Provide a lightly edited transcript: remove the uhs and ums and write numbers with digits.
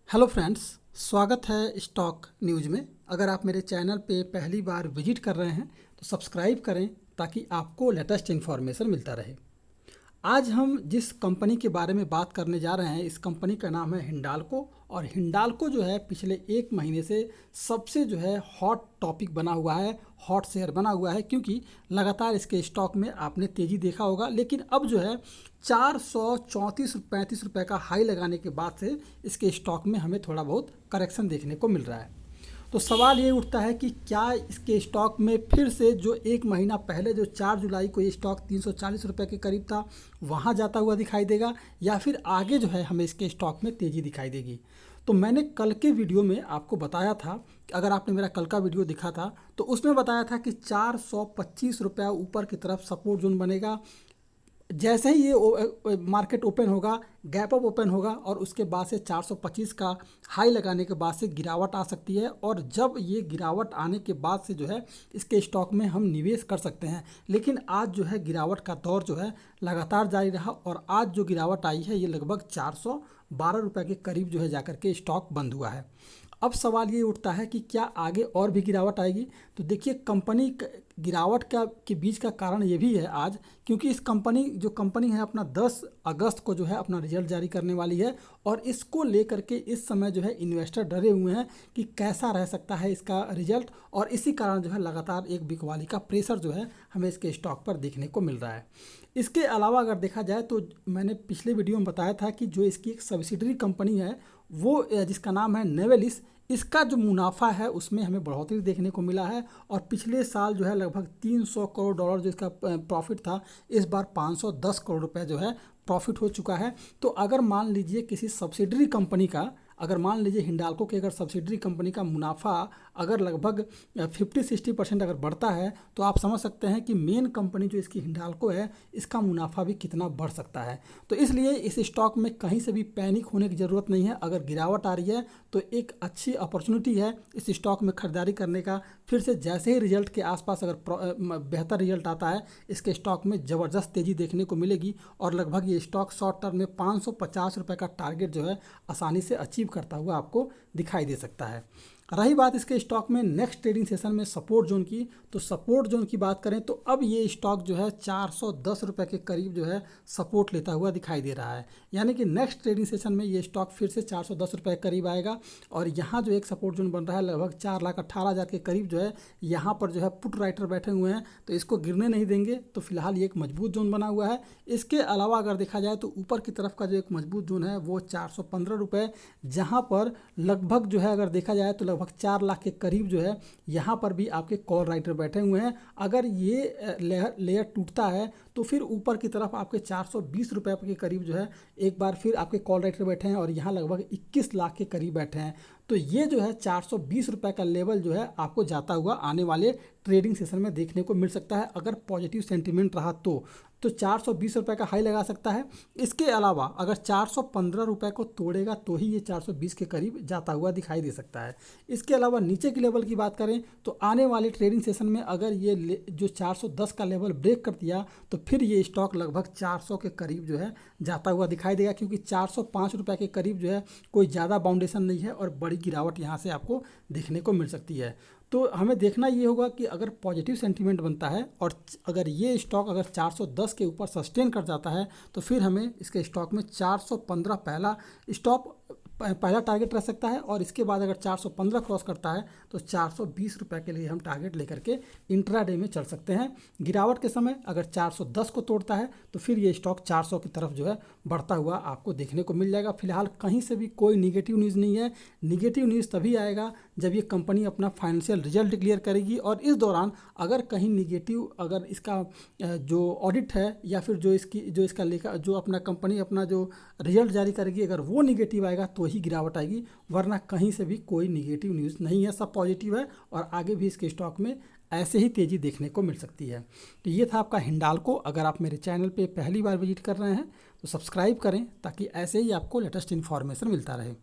Hello friends, स्वागत है stock news में। अगर आप मेरे चैनल पे पहली बार विजिट कर रहे हैं तो सब्सक्राइब करें ताकि आपको लेटेस्ट इन्फॉर्मेशन मिलता रहे। आज हम जिस कंपनी के बारे में बात करने जा रहे हैं, इस कंपनी का नाम है हिंडाल्को। और हिंडाल्को जो है पिछले एक महीने से सबसे जो है हॉट टॉपिक बना हुआ है, हॉट शेयर बना हुआ है, क्योंकि लगातार इसके स्टॉक में आपने तेज़ी देखा होगा। लेकिन अब जो है 434-35 रुपये का हाई लगाने के बाद से इसके स्टॉक में हमें थोड़ा बहुत करेक्शन देखने को मिल रहा है। तो सवाल ये उठता है कि क्या इसके स्टॉक में फिर से जो एक महीना पहले जो 4 जुलाई को ये स्टॉक 340 रुपये के करीब था वहाँ जाता हुआ दिखाई देगा, या फिर आगे जो है हमें इसके स्टॉक में तेज़ी दिखाई देगी। तो मैंने कल के वीडियो में आपको बताया था, अगर आपने मेरा कल का वीडियो देखा था तो उसमें बताया था कि 425 रुपया ऊपर की तरफ सपोर्ट जोन बनेगा। जैसे ही ये मार्केट ओपन होगा, गैप अप ओपन होगा और उसके बाद से 425 का हाई लगाने के बाद से गिरावट आ सकती है। और जब ये गिरावट आने के बाद से जो है इसके स्टॉक में हम निवेश कर सकते हैं। लेकिन आज जो है गिरावट का दौर जो है लगातार जारी रहा और आज जो गिरावट आई है ये लगभग 412 रुपये के करीब जो है जाकर के स्टॉक बंद हुआ है। अब सवाल ये उठता है कि क्या आगे और भी गिरावट आएगी। तो देखिए, कंपनी गिरावट के बीच का कारण ये भी है आज, क्योंकि इस कंपनी है अपना 10 अगस्त को जो है अपना रिजल्ट जारी करने वाली है। और इसको लेकर के इस समय जो है इन्वेस्टर डरे हुए हैं कि कैसा रह सकता है इसका रिजल्ट, और इसी कारण जो है लगातार एक बिकवाली का प्रेशर जो है हमें इसके स्टॉक पर देखने को मिल रहा है। इसके अलावा अगर देखा जाए तो मैंने पिछले वीडियो में बताया था कि जो इसकी एक सब्सिडरी कंपनी है वो जिसका नाम है नेवेलिस, इसका जो मुनाफा है उसमें हमें बढ़ोतरी देखने को मिला है। और पिछले साल जो है लगभग 300 करोड़ डॉलर जो इसका प्रॉफिट था, इस बार 510 करोड़ रुपए जो है प्रॉफिट हो चुका है। तो अगर मान लीजिए किसी सब्सिडरी कंपनी का, अगर मान लीजिए हिंडाल्को के अगर सब्सिडरी कंपनी का मुनाफा अगर लगभग 50-60% अगर बढ़ता है, तो आप समझ सकते हैं कि मेन कंपनी जो इसकी हिंडाल्को है इसका मुनाफा भी कितना बढ़ सकता है। तो इसलिए इस स्टॉक में कहीं से भी पैनिक होने की ज़रूरत नहीं है। अगर गिरावट आ रही है तो एक अच्छी अपॉर्चुनिटी है इस स्टॉक में खरीदारी करने का। फिर से जैसे ही रिजल्ट के आसपास अगर बेहतर रिजल्ट आता है, इसके स्टॉक में ज़बरदस्त तेज़ी देखने को मिलेगी और लगभग ये स्टॉक शॉर्ट टर्म में 550 रुपये का टारगेट जो है आसानी से अचीव करता हुआ आपको दिखाई दे सकता है। रही बात इसके स्टॉक में नेक्स्ट ट्रेडिंग सेशन में सपोर्ट जोन की, तो सपोर्ट जोन की बात करें तो अब ये स्टॉक जो है 410 रुपये के करीब जो है सपोर्ट लेता हुआ दिखाई दे रहा है। यानी कि नेक्स्ट ट्रेडिंग सेशन में ये स्टॉक फिर से 410 रुपये के करीब आएगा। और यहाँ जो एक सपोर्ट जोन बन रहा है लगभग 4,18,000 के करीब जो है, यहाँ पर जो है पुट राइटर बैठे हुए हैं तो इसको गिरने नहीं देंगे। तो फिलहाल ये एक मजबूत जोन बना हुआ है। इसके अलावा अगर देखा जाए तो ऊपर की तरफ का जो एक मजबूत जोन है वो 415 रुपये, जहाँ पर लगभग जो है अगर देखा जाए तो लगभग 4 लाख के करीब जो है यहाँ पर भी आपके कॉल राइटर बैठे हुए हैं। अगर ये लेयर टूटता है तो फिर ऊपर की तरफ आपके 420 रुपये के करीब जो है एक बार फिर आपके कॉल राइटर बैठे हैं और यहाँ लगभग 21 लाख के करीब बैठे हैं। तो ये जो है 420 रुपये का लेवल जो है आपको जाता हुआ आने वाले ट्रेडिंग सेशन में देखने को मिल सकता है। अगर पॉजिटिव सेंटीमेंट रहा तो 420 रुपये का हाई लगा सकता है। इसके अलावा अगर 415 रुपये को तोड़ेगा तो ही ये 420 के करीब जाता हुआ दिखाई दे सकता है। इसके अलावा नीचे की लेवल की बात करें तो आने वाले ट्रेडिंग सेशन में अगर ये जो 410 का लेवल ब्रेक कर दिया तो फिर ये स्टॉक लगभग 400 के करीब जो है जाता हुआ दिखाई देगा, क्योंकि 405 रुपये के करीब जो है कोई ज़्यादा बाउंडेशन नहीं है और बड़ी गिरावट यहाँ से आपको देखने को मिल सकती है। तो हमें देखना ये होगा कि अगर पॉजिटिव सेंटीमेंट बनता है और अगर ये स्टॉक अगर 410 के ऊपर सस्टेन कर जाता है तो फिर हमें इसके स्टॉक में 415 पहला टारगेट रह सकता है। और इसके बाद अगर 415 क्रॉस करता है तो 420 रुपये के लिए हम टारगेट लेकर के इंट्राडे में चल सकते हैं। गिरावट के समय अगर 410 को तोड़ता है तो फिर ये स्टॉक 400 की तरफ जो है बढ़ता हुआ आपको देखने को मिल जाएगा। फिलहाल कहीं से भी कोई निगेटिव न्यूज़ नहीं है। निगेटिव न्यूज़ तभी आएगा जब ये कंपनी अपना फाइनेंशियल रिजल्ट डिक्लेयर करेगी, और इस दौरान अगर कहीं निगेटिव अगर इसका जो ऑडिट है या फिर जो इसका लेखा जो अपना कंपनी अपना जो रिजल्ट जारी करेगी, अगर वो निगेटिव आएगा तो ही गिरावट आएगी, वरना कहीं से भी कोई निगेटिव न्यूज़ नहीं है, सब पॉजिटिव है। और आगे भी इसके स्टॉक में ऐसे ही तेज़ी देखने को मिल सकती है। तो ये था आपका हिंडाल्को। अगर आप मेरे चैनल पे पहली बार विजिट कर रहे हैं तो सब्सक्राइब करें ताकि ऐसे ही आपको लेटेस्ट इन्फॉर्मेशन मिलता रहे।